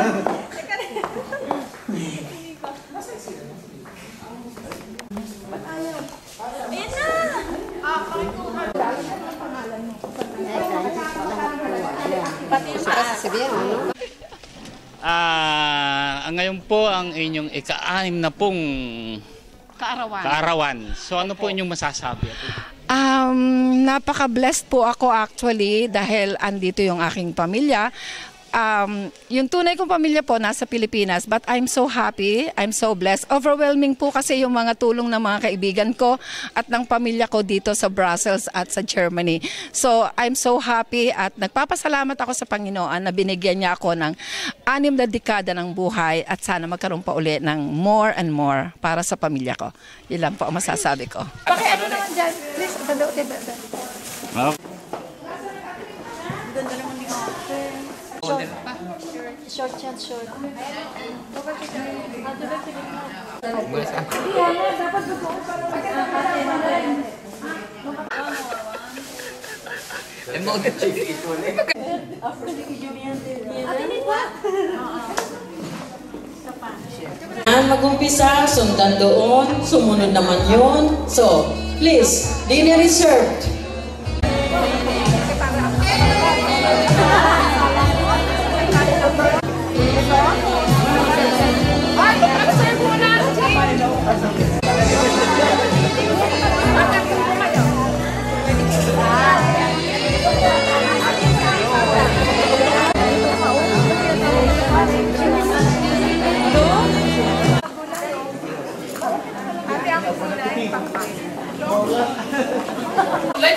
Ayan na! Ngayon po ang inyong ika-6 na pong kaarawan. So ano po inyong masasabi? Napaka-blessed po ako actually dahil andito yung aking pamilya. Yung tunay kong pamilya po nasa Pilipinas, but I'm so happy, I'm so blessed. Overwhelming po kasi yung mga tulong ng mga kaibigan ko at ng pamilya ko dito sa Brussels at sa Germany. So I'm so happy at nagpapasalamat ako sa Panginoon na binigyan niya ako ng 6 na dekada ng buhay at sana magkaroon pa uli ng more and more para sa pamilya ko. Yun lang po ang masasabi ko. Pakiano naman dyan, please. Ganda naman ni ate. Short yan, short. Mag-umpisa, sundan doon, sumunod naman yun. So, please, dinner is served.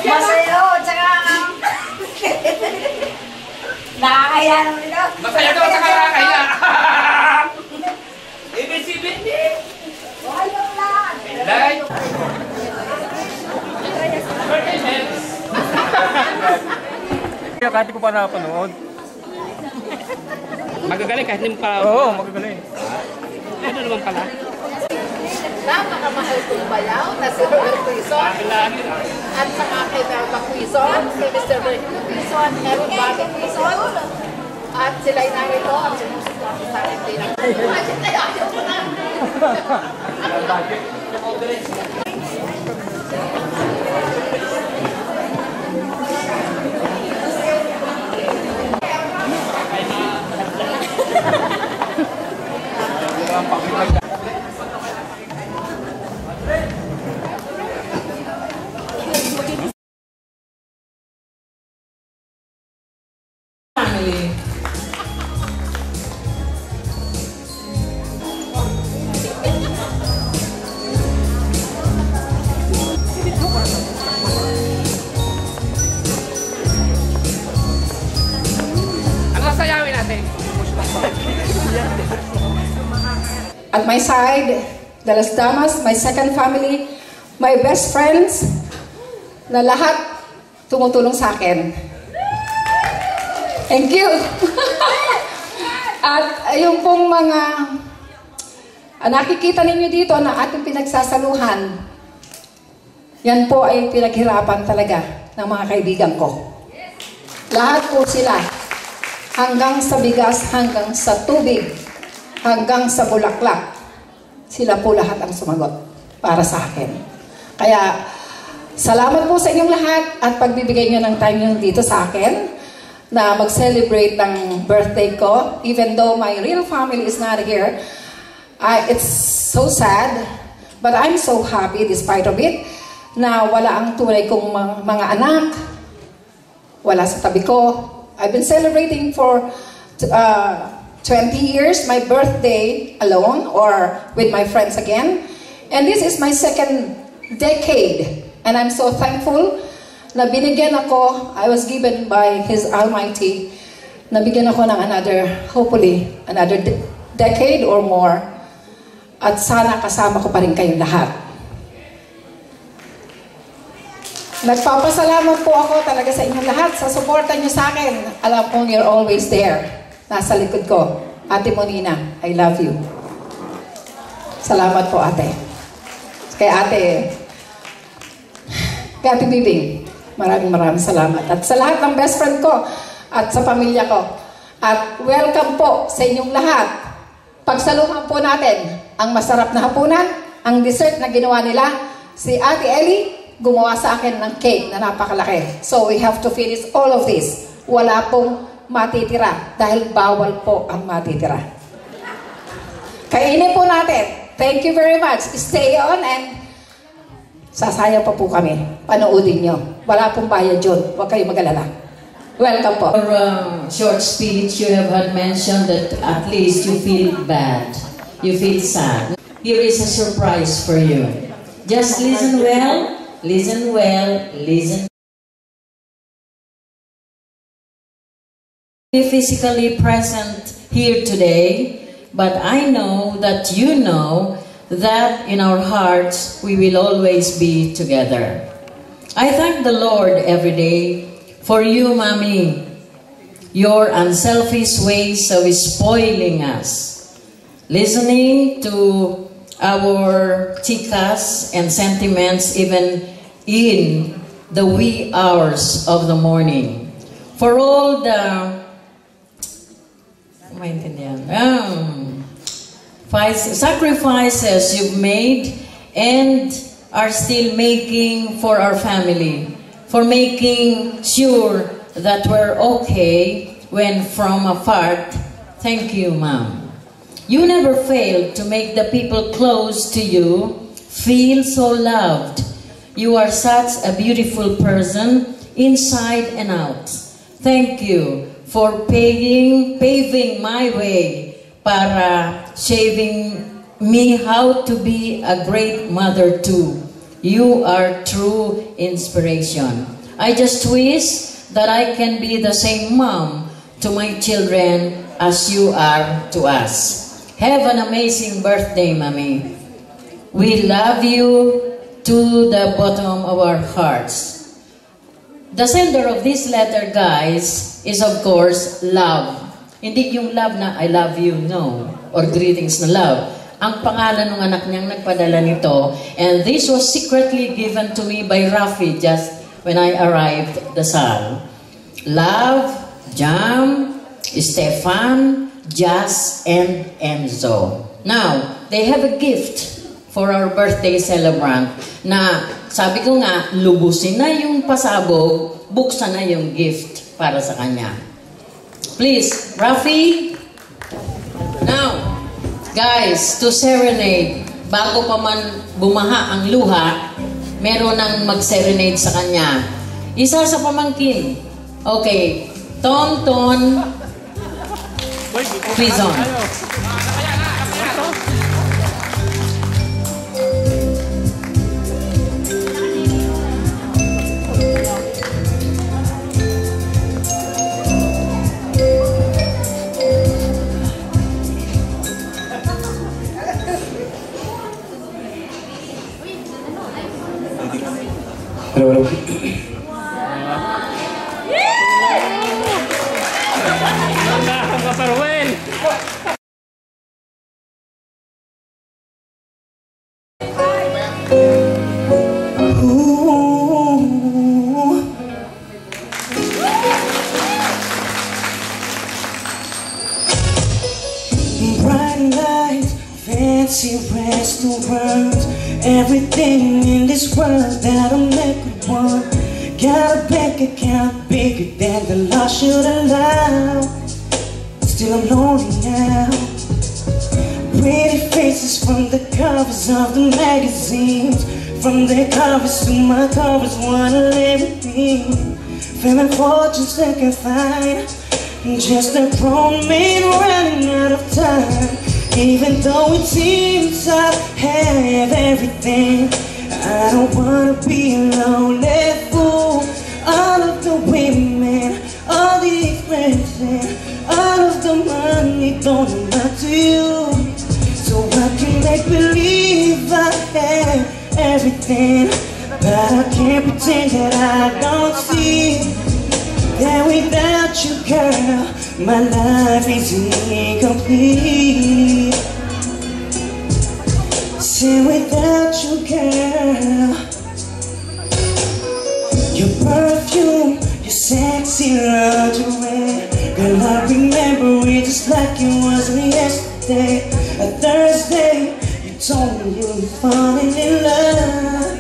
Masayo, tsaka nakakaya naman ito. Masaya daw sa nakakaya. ABCBD. Ayaw lang. Like. Kahit ko pa napanood. Magagaling kahit hindi mo pa... Oo, magagaling. Ano naman pala? Napakamahal kong bayaw na si Robert Quezon at saka kay Melba Quezon, kay Mr. Bernie Quezon, Meron Bobby Quezon at sila'y narito at sinusuporto sa akin din. Imagine kayo, ayaw ko na! At my side, the Las Damas, my second family, my best friends, na lahat tumutulong sa akin. Thank you! At yung pong mga nakikita ninyo dito na ating pinagsasaluhan, yan po ay pinaghirapan talaga ng mga kaibigan ko. Lahat po sila, hanggang sa bigas, hanggang sa tubig, hanggang sa bulaklak, sila po lahat ang sumagot para sa akin. Kaya, salamat po sa inyong lahat at pagbibigay nyo ng time nyo dito sa akin na mag-celebrate ng birthday ko. Even though my real family is not here, it's so sad, but I'm so happy despite of it na wala ang tunay kong mga anak, wala sa tabi ko. I've been celebrating for 20 years, my birthday alone or with my friends again. And this is my second decade. And I'm so thankful na binigyan ako, I was given by His Almighty, na bigyan ako ng another, hopefully, another decade or more. At sana kasama ko pa rin kayong lahat. Nagpapasalamat po ako talaga sa inyong lahat sa suporta niyo sa akin. Alam kong you're always there. Nasa likod ko. Ate Monina, I love you. Salamat po, ate. Kay Ate Bibing, maraming salamat. At sa lahat ng best friend ko at sa pamilya ko, At welcome po sa inyong lahat. Pagsaluhan po natin ang masarap na hapunan, ang dessert na ginawa nila. Si Ate Ellie, gumawa sa akin ng cake na napakalaki. So we have to finish all of this. Wala pong matitira dahil bawal po ang matitira. Kainin po natin. Thank you very much. Stay on and sasaya pa po kami. Panoodin nyo. Wala pong bayad yun. Huwag kayong mag-alala. Welcome po. For short speech, you have had mentioned that at least you feel bad. You feel sad. Here is a surprise for you. Just listen well, listen well, listen. Be physically present here today, but I know that you know that in our hearts we will always be together. I thank the Lord every day for you, Mommy, your unselfish ways of spoiling us, listening to our chicas and sentiments even in the wee hours of the morning. For all the sacrifices you've made and are still making for our family, for making sure that we're okay when from afar. Thank you, Mom. You never failed to make the people close to you feel so loved. You are such a beautiful person, inside and out. Thank you for paving my way para showing me how to be a great mother too. You are true inspiration. I just wish that I can be the same mom to my children as you are to us. Have an amazing birthday, Mommy. We love you to the bottom of our hearts. The sender of this letter, guys, is of course love. Hindi yung love na I love you, no. Or greetings na love. Ang pangalan ng anak niyang nagpadala nito, and this was secretly given to me by Rafi just when I arrived at the Sal. Love, Jam, Stefan, Jazz, and Enzo. Now, they have a gift for our birthday celebrant na sabi ko nga, lubusin na yung pasabog, buksan na yung gift para sa kanya. Please, Rafi. Now, guys, to serenade, bago pa man bumaha ang luha, meron nang mag-serenade sa kanya. Isa sa pamangkin. Okay. Ton, Prison. Hello. Bright lights, fancy restaurants, everything in this world that'll make me want. Got a bank account bigger than the law should allow. Still I'm lonely now. Pretty faces from the covers of the magazines, from their covers to my covers, wanna live with me. Feeling fortunes they can find, just a grown man running out of time. Even though it seems I have everything, I don't wanna be a lonely fool. All of the women, all the expenses, all of the money don't amount to you. So I can make believe I have everything, but I can't pretend that I don't see that without you, girl, my life is incomplete. Say without you, girl, your perfume, your sexy lingerie, girl, I remember day. A Thursday, you told me you were falling in love.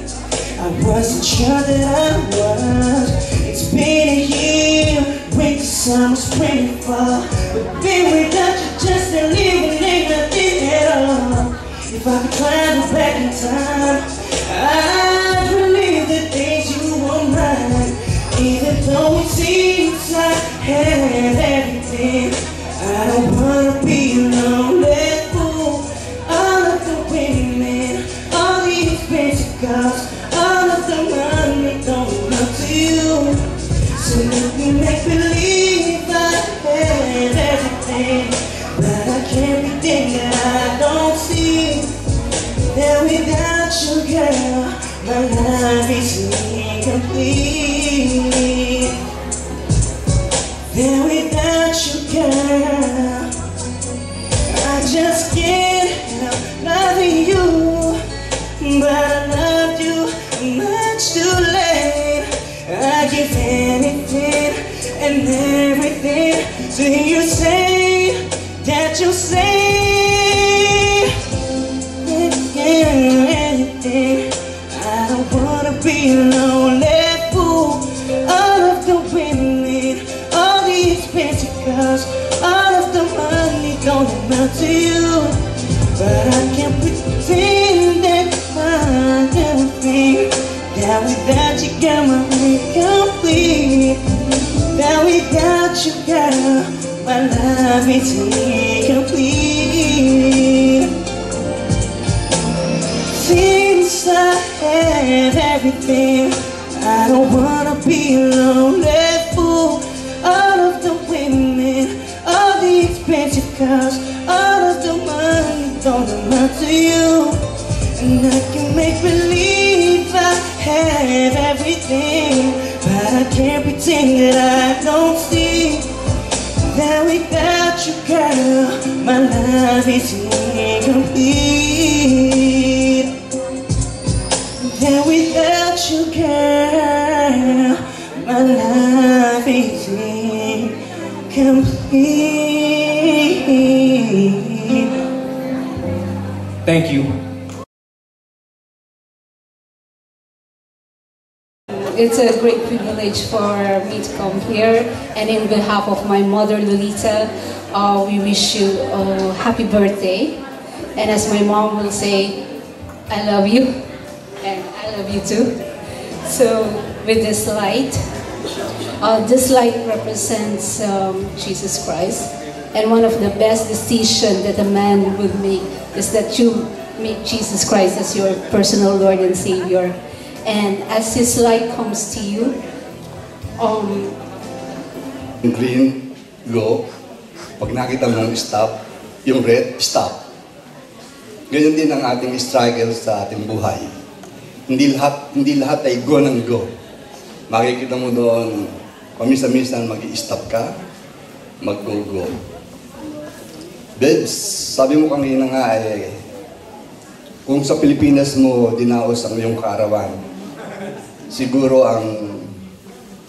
I wasn't sure that I was. It's been a year, winter, summer, spring, and fall. But being without you just ain't living, ain't nothing at all. If I could travel back in time, I'd relive the days you were mine. Even though it seems I had everything, I don't wanna be a lonely fool. All of the women, all the expensive cars, all of the money don't belong to you. So let me make believe I had everything, but I can't pretend that I don't see that without you, girl, my life is incomplete. That without you, girl, I just can't help loving you. But I loved you much too late. I give anything and everything to hear you say that you'll say anything. I don't wanna be a lonely fool. All of the women, all the expensive cars, all of the money don't amount to you. But I can't pretend that I'm everything. That without you, girl, my life complete. That without you, girl, my life is incomplete. Since I have everything, I don't wanna be a lonely fool. All of the women, all the expensive cars, all of the money don't amount to you. And I can make believe I have everything, but I can't pretend that I don't see that without you, girl, my life is incomplete. That without you, girl, my life is incomplete. Thank you. It's a great privilege for me to come here, and in behalf of my mother Lolita, we wish you a happy birthday. And as my mom will say, I love you, and I love you too. So with this light represents Jesus Christ, and one of the best decisions that a man would make is that you make Jesus Christ as your personal Lord and Savior. And as His light comes to you, green, go. Pag nakita mong stop, yung red, stop. Ganyan din ang ating struggle sa ating buhay. Hindi lahat ay go ng go. Makikita mo doon, paminsan-minsan mag-i-stop ka, mag-go-go. Babes, sabi mo kanina nga kung sa Pilipinas mo dinaos ang iyong kaarawan, siguro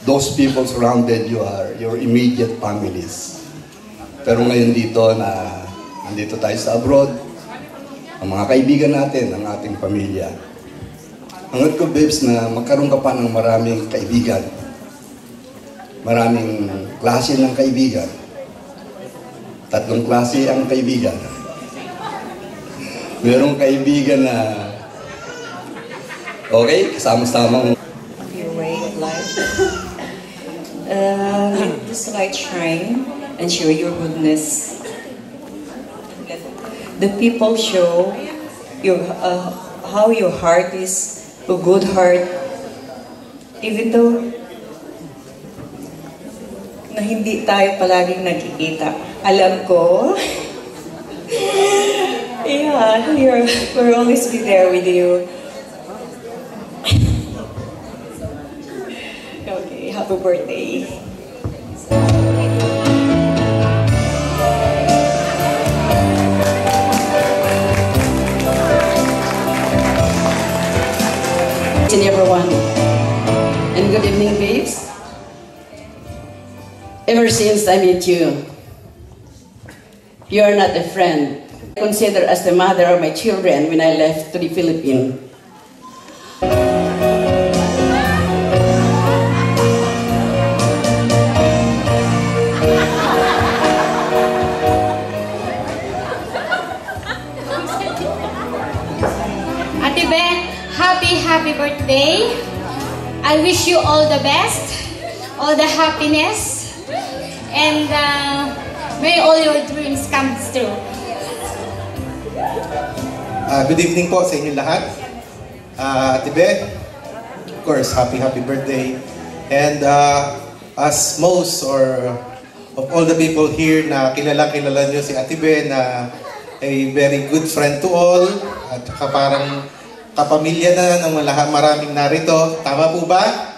those people surrounded you are your immediate families. Pero ngayon nandito tayo sa abroad, ang mga kaibigan natin, ang ating pamilya. Hangad ko, babes, na magkaroon ka pa ng maraming kaibigan. Maraming klase ng kaibigan. 3 klase ang kaibigan. Merong kaibigan na okay, kasama-sama mo. Your way of life. Let this light shine and show your goodness. Let the people show how your heart is a good heart. Even though na hindi tayo palaging nagkikita. Alam ko, yeah, we'll always be there with you. Okay, happy birthday. Everyone, and good evening, babes. Ever since I met you, You are not a friend. Consider as the mother of my children when I left to the Philippines. Ate Beth, happy birthday. I wish you all the best, all the happiness, and may all your dreams come true. Good evening po sa inyo lahat. Ate Beth, of course, happy birthday. And as most or of all the people here na kilala nyo si Ate Beth na a very good friend to all at saka parang kapamilya na ng maraming narito. Tama po ba?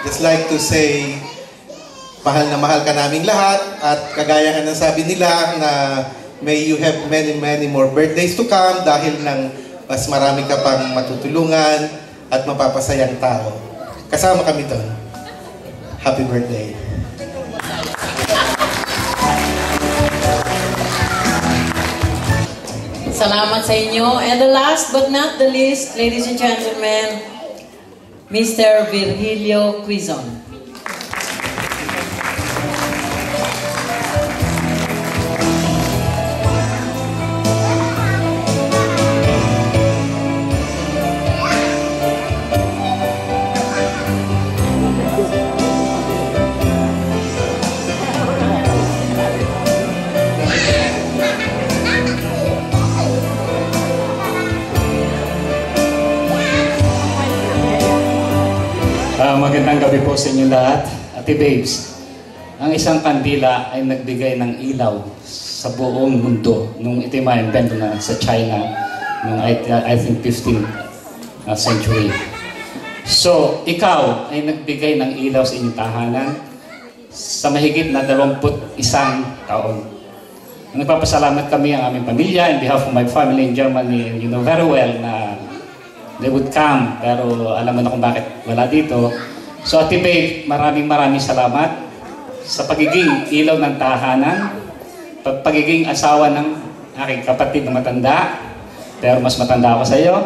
Just like to say, mahal na mahal ka naming lahat at kagaya nga ng sabi nila na may you have many more birthdays to come dahil ng mas marami ka pang matutulungan at mapapasayang tao. Kasama kami doon. Happy birthday. Salamat sa inyo. And the last but not the least, ladies and gentlemen, Mr. Virgilio Quizon. Magandang gabi po sa inyo lahat. Ate Babes, ang isang kandila ay nagbigay ng ilaw sa buong mundo nung ito yung ma-invento na sa China noong I think 15th century. So, ikaw ay nagbigay ng ilaw sa inyong tahanan sa mahigit na 21 taon. Nagpapasalamat kami ang aming pamilya in behalf of my family in Germany, and you know very well na they would come, pero alam mo na kung bakit wala dito. So Ate Babe, maraming salamat sa pagiging ilaw ng tahanan, pagiging asawa ng aking kapatid na matanda, pero mas matanda ako sa iyo,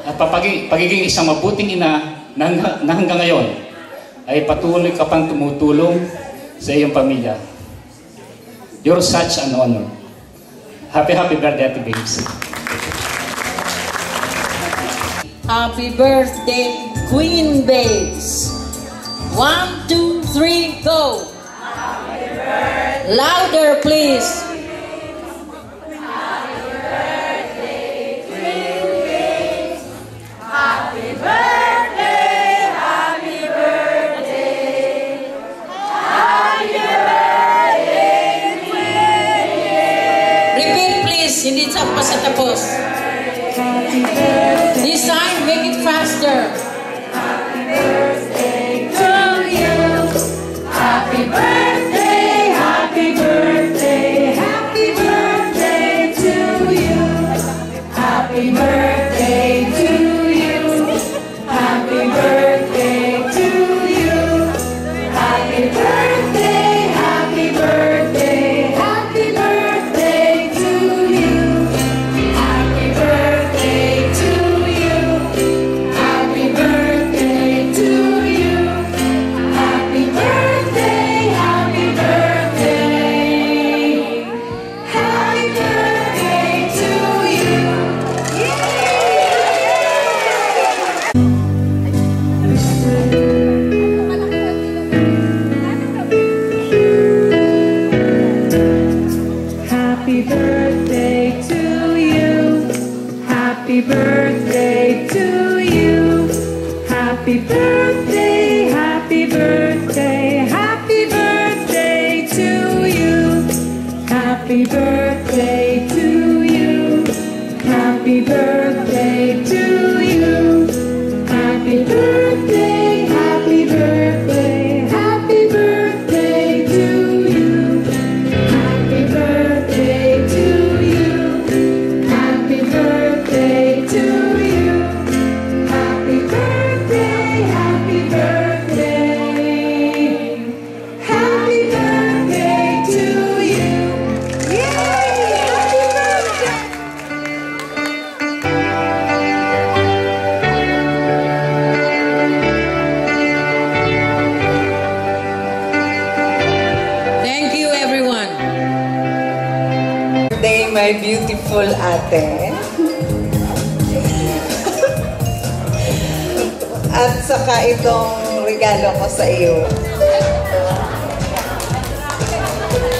at pagiging isang mabuting ina na hanggang ngayon ay patuloy ka pang tumutulong sa iyong pamilya. You're such an honor. Happy birthday, Ate Babes. Happy birthday, Queen Babes. 1, 2, 3, go! Happy birthday. Louder, please. Happy birthday, Queen Babes. Happy birthday, happy birthday. Happy birthday, Queen Babes. Repeat, please. Hindi pa sa tapos. Happy birthday. This time, make it faster. Happy birthday to you. Happy birthday, happy birthday, happy birthday to you. Happy birthday to you. Happy birthday to you. Happy birthday, happy birthday, happy birthday to you. Happy birthday to you. Happy birthday to you. Happy birthday, happy birthday. Happy birthday to you. Happy birthday to you. Happy birthday to you. Happy birthday, happy birthday, happy birthday to you. Happy birthday to you. Happy birthday to you. Happy birthday, happy birthday, happy birthday to you. Happy birthday to you. Happy birthday to you. Happy birthday, happy birthday. Happy birthday to my beautiful ate. At saka itong regalo ko sa iyo.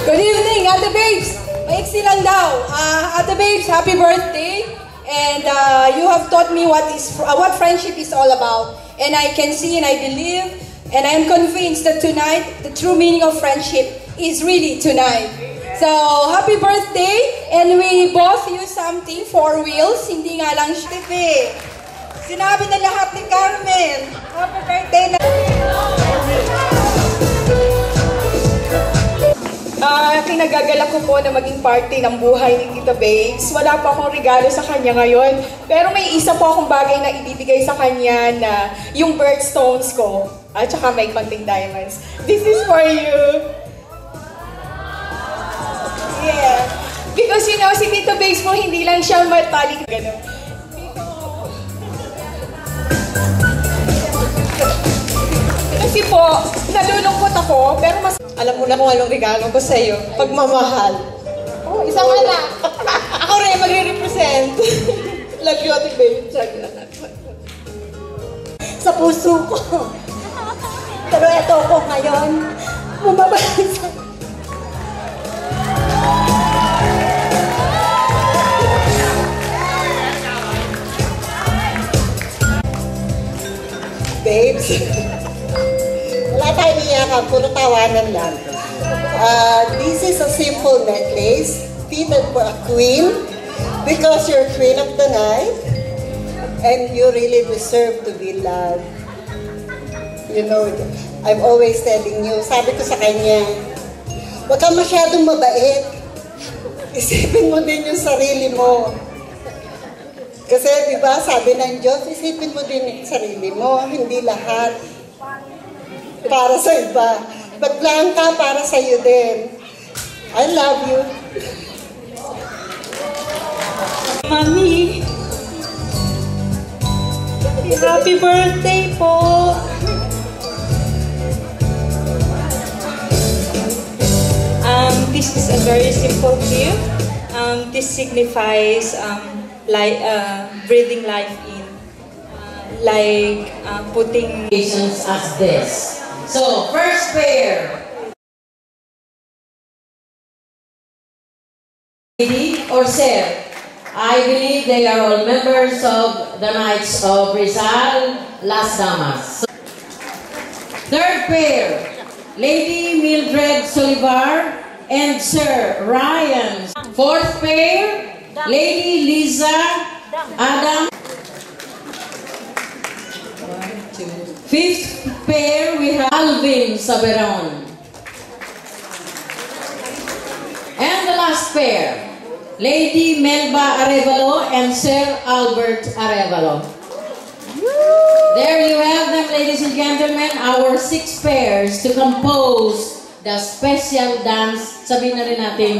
Good evening, Ate Babes! Maiksi lang daw. Ate Babes, happy birthday! And you have taught me what friendship is all about. And I can see and I believe and I am convinced that tonight, the true meaning of friendship is really tonight. So, happy birthday! And we both use something, 4 wheels, hindi nga lang TV. Sinabi na lahat ni Carmen. Happy birthday na. Kinagagalak ko po na maging party ng buhay ni Tita Babes. Wala pa akong regalo sa kanya ngayon. Pero may isa po akong bagay na ibibigay sa kanya na yung birthstones ko. At saka may konting diamonds. This is for you. Yeah. Because you know, si Tita Babes mo, hindi lang siya matalik. Ganun. Kasi po, nalulungkot ako, pero mas... Alam mo na kung anong regalo ko sa'yo. Pagmamahal. Oh, isang anak. Ako rin, magre-represent. Love you, Ate Babe. Sa puso ko. Pero eto ko ngayon, bumabasa. Babes, wala tayong iyakan, puro tawanan lang. This is a simple necklace, fitted for a queen, because you're queen of the night, and you really deserve to be loved. You know, I'm always telling you, sabi ko sa kanya, huwag ka masyadong mabait. Isipin mo din yung sarili mo. Kasi, di ba, sabi ng Diyos, isipin mo din yung sarili mo, hindi lahat para sa iba. Paglaan ka para sa iyo din. I love you. Mami, happy birthday po. This is a very simple gift. This signifies breathing life in, putting As this. So, first pair. Lady or Sir? I believe they are all members of the Knights of Rizal, Las Damas. Third pair, Lady Mildred Solivar and Sir Ryan. Fourth pair, Lady Liza Adam. Fifth pair, we have Alvin Saberon. And the last pair, Lady Melba Arevalo and Sir Albert Arevalo. There you have them, ladies and gentlemen, our 6 pairs to compose the special dance. Sabihin na rin natin,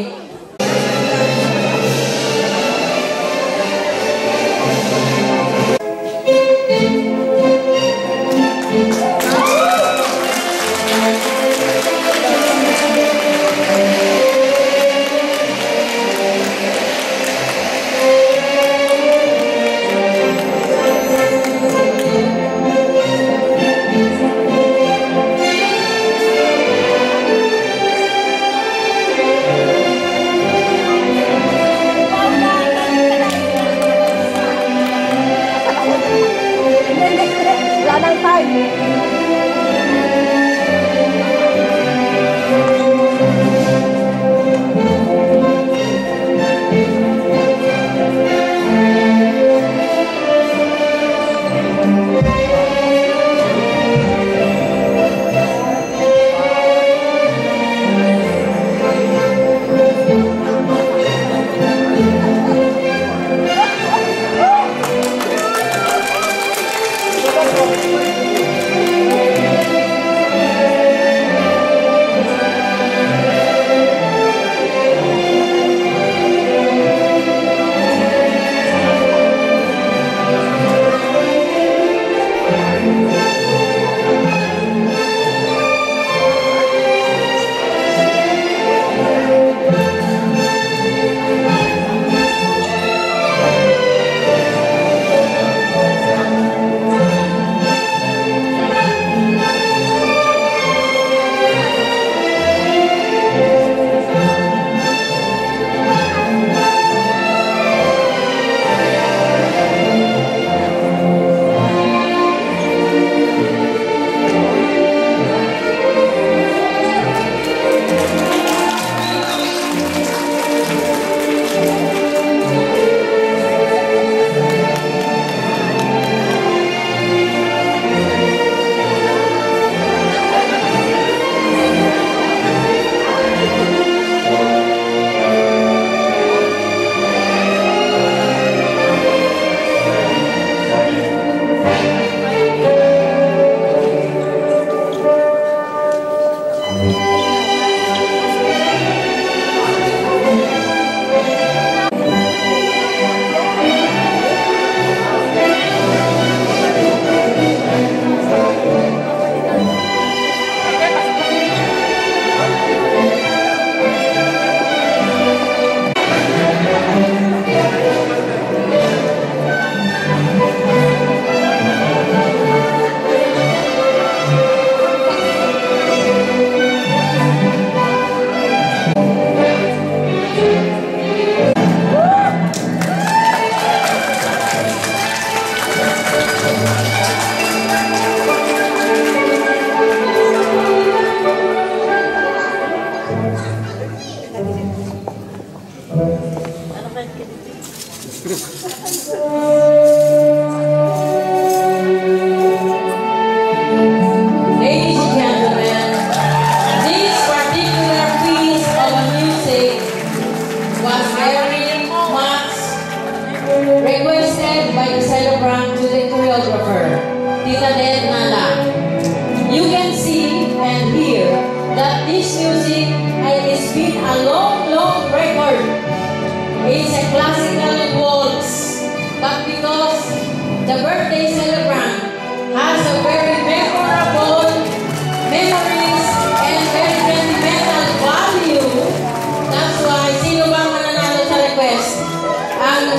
Ladies and gentlemen, this particular piece of music was very much requested by the celebrant to the choreographer, Tita Del Nala. You can see and hear that this music has been a long record. It's a classical waltz, but because the birthday celebrant has a very memorable memories and very sentimental value, that's why sino bang mananalo sa request? Ang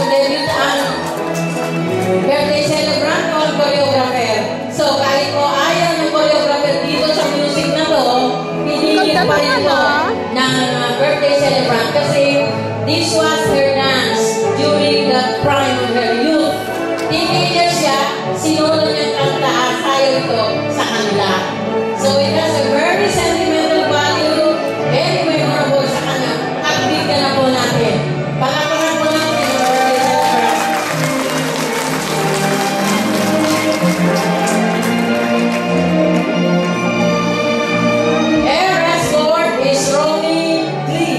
birthday celebrant o ang choreographer? So kahit po ayaw ng choreographer dito sa music na to, pinili pa rin po ng birthday celebrant kasi this was her dance during the prime of her youth. Teenager siya, sinulo niya ang taas, ayaw ito sa kanila. So it has a very sentimental value, very memorable sa kanya. Pagbigyan na po natin. Palakpakan po natin ang birthday celebrant. Air escort is Romy Lee.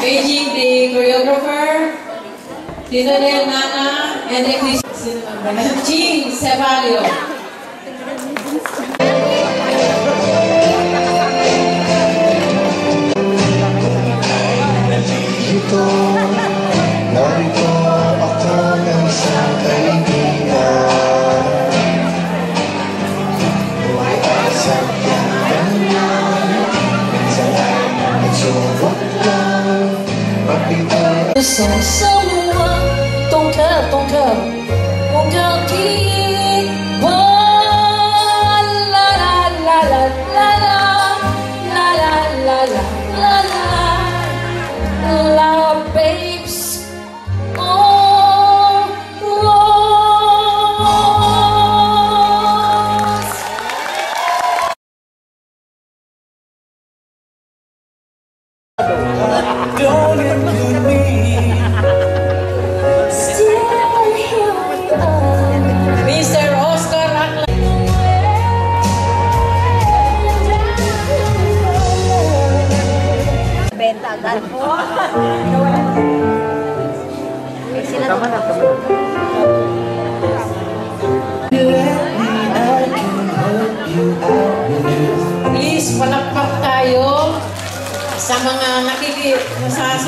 Paging the choreographer, Tita Del Nana, and the Jean Ceballo. Narito ako ng isang kaibigan. Buhay ay sadyang ganyan. Minsan ay suwak lang. Pagbigay Sans moi, ton cœur qui bat, la la la la la la la la la la la la babes on rose. don't include me. Still here we are. Mr. Oscar Aklan. Benta agad po. Sila naman ako. Please, palakpak tayo sa mga sa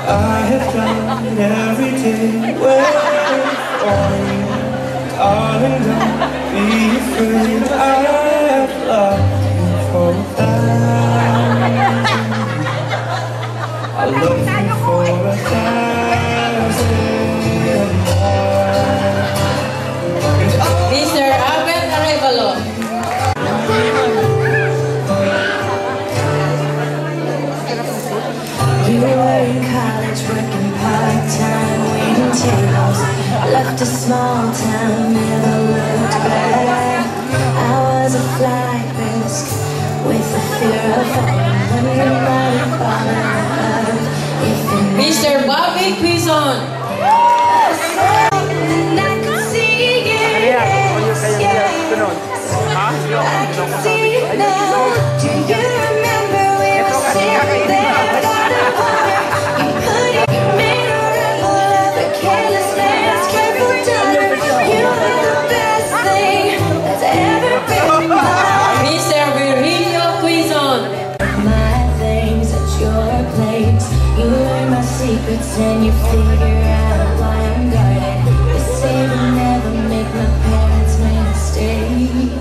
I have done every day waiting for you. Darling, don't be afraid. I have loved you for 1,000. I love you for 1,000 more. Mr. Abel Arevalo. You were in college working part-time, waiting tables. Left a small town, never looked back. I was a flight risk with the fear of falling. Mr. Bobby Quizon. Mr. Virgilio Quizon. My things at your place. You learn my secrets and you figure out why I'm guarded. They say we never make my parents make mistakes.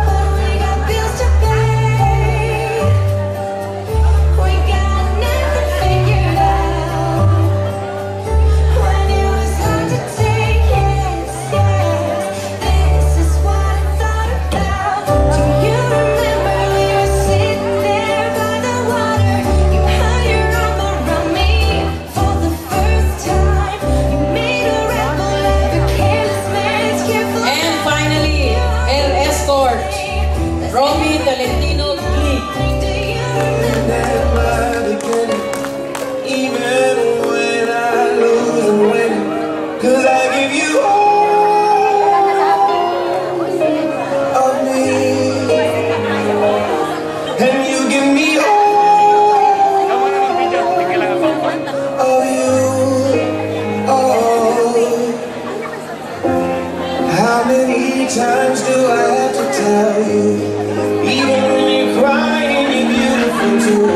But we got bills to pay. We got nothing figured out. When it was hard to take, yes, yes. This is what I thought about. Do you remember we were sitting there by the water? You had your arm around me for the first time. You made a rebel of a careless man's careful. And finally, El Escort. Romy Tolentino Lee. Even when I lose and win, 'cause I give you all of me, and you give me all of you. Oh, how many times do I have to tell you? Even when you're crying, you're beautiful too.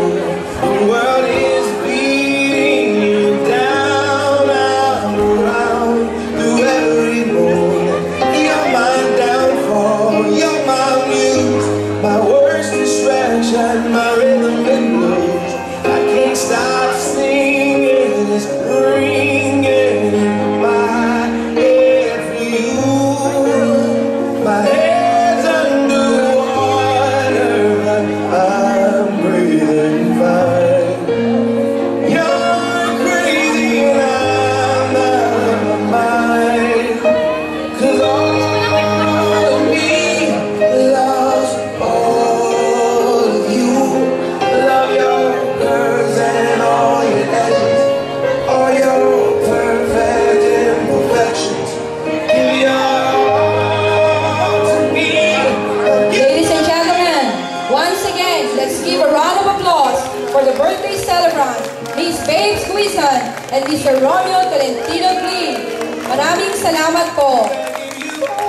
again, let's give a round of applause for the birthday celebrant, Miss Babes Guizan and Mr. Romeo Tolentino Clean. Maraming salamat po.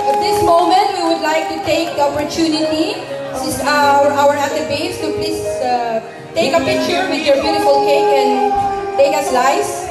At this moment, we would like to take the opportunity, our Ate Babes, to please take a picture with your beautiful cake and take a slice.